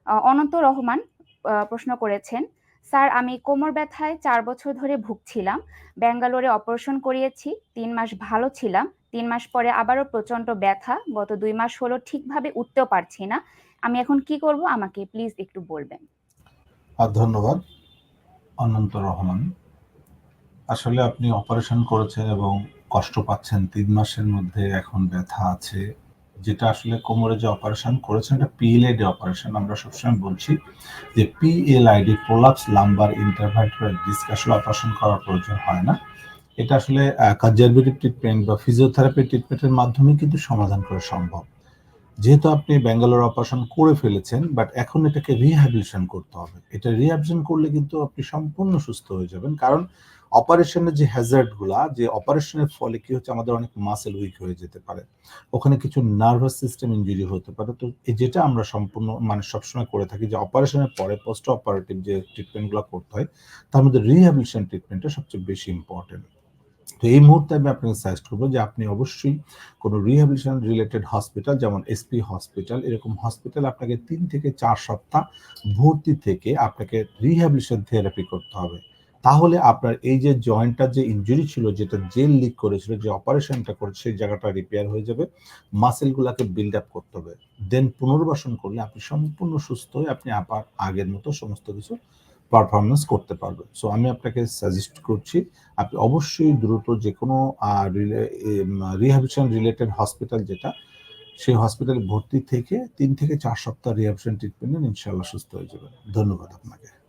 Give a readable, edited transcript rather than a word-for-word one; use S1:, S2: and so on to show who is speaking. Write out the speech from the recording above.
S1: অনন্ত রহমান প্রশ্ন করেছেন, স্যার আমি কোমর ব্যথায় 4 বছর ধরে ভুগছিলাম। ব্যাঙ্গালোরে অপারেশন করিয়েছি, 3 মাস ভালো ছিলাম, 3 মাস পরে আবারও প্রচন্ড ব্যথা, গত 2 মাস হলো ঠিকভাবে উঠতেও পারছি না। আমি এখন কি করব, আমাকে প্লিজ একটু বলবেন।
S2: ধন্যবাদ অনন্ত রহমান। আসলে আপনি অপারেশন করেছেন এবং কষ্ট পাচ্ছেন, 3 মাসের মধ্যে এখন ব্যথা আছে, যেটা আসলে কোমরে যে অপারেশন করেছেন এটা পিএলআইডি অপারেশন। আমরা সবসময় বলছি যে PLID, prolapse lumbar intervertebral disc, আসলে অপারেশন করার প্রয়োজন হয় না। এটা আসলে কনজারভেটিভ ট্রিটমেন্ট বা ফিজিওথেরাপি ট্রিটমেন্টের মাধ্যমে কিন্তু সমাধান করা সম্ভব। যেহেতু আপনি ব্যাঙ্গালোর অপারেশন করে ফেলেছেন, বাট এখন এটাকে রিহ্যাবিলিটেশন করতে হবে। এটা রিহ্যাবিলিটেশন করলে কিন্তু আপনি সম্পূর্ণ সুস্থ হয়ে যাবেন। কারণ অপারেশনের যে হ্যাজার্ড গুলা, যে অপারেশনের ফলে কি হচ্ছে, আমাদের অনেক মাসেল উইক হয়ে যেতে পারে, ওখানে কিছু নার্ভাস সিস্টেম ইনজুরি হতে পারে। তো যেটা আমরা সম্পূর্ণ মানে সবসময় করে থাকি যে অপারেশনের পরে পোস্ট অপারেটিভ যে ট্রিটমেন্টগুলো করতে হয়, তার মধ্যে রিহ্যাবিলিটেশন ট্রিটমেন্টটা সবচেয়ে বেশি ইম্পর্টেন্ট। তো এই মুহূর্তে আমি আপনাকে সাজেস্ট করবো যে আপনি অবশ্যই কোনো রিহ্যাবিলিটেশন রিলেটেড হসপিটাল, যেমন এসপি হসপিটাল, এরকম হসপিটাল আপনাকে 3 থেকে 4 সপ্তাহ ভর্তি থেকে আপনাকে রিহ্যাবিলিটেশন থেরাপি করতে হবে। তাহলে আপনার এই যে জয়েন্টটার যে ইনজুরি ছিল, যেটা জেল লিক করেছিল, যে অপারেশনটা করে সেই জায়গাটা রিপেয়ার হয়ে যাবে, মাসেলগুলোকে বিল্ড আপ করতে হবে। দেন পুনর্বাসন করলে আপনি সম্পূর্ণ সুস্থ হয়ে আপনি আবার আগের মতো সমস্ত কিছু পারফরমেন্স করতে পারবেন। সো আমি আপনাকে সাজেস্ট করছি আপনি অবশ্যই দ্রুত যে কোনো রিহ্যাবিলিটেশন রিলেটেড হসপিটাল যেটা, সেই হসপিটালে ভর্তি থেকে 3 থেকে 4 সপ্তাহ রিহ্যাবিলিটেশন ট্রিটমেন্ট নিন, ইনশাআল্লাহ সুস্থ হয়ে যাবেন। ধন্যবাদ আপনাকে।